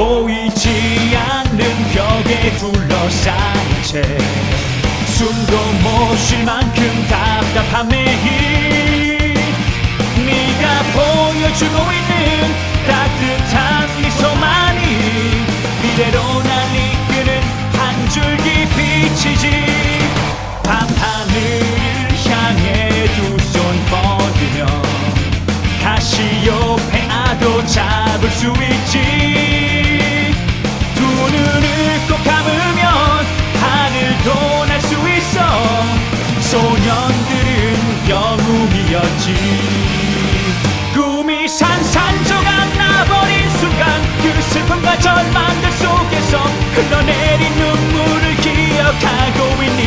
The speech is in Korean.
보이지 않는 벽에 둘러싸인 채 숨도 못 쉴 만큼 답답한 매일 네가 보여주고 있는 따뜻한 미소만이 미래로 날 이끄는 한 줄기 빛이지. 밤하늘을 향해 두 손 뻗으며 카시오페아도 잡을 수 있지. 두 눈을 꼭 감으면 하늘도 날 수 있어. 소년들은 영웅이었지. 꿈이 산산조각 나버린 순간 그 슬픔과 절망들 속에서 흘러내린 눈물을 기억하고 있니?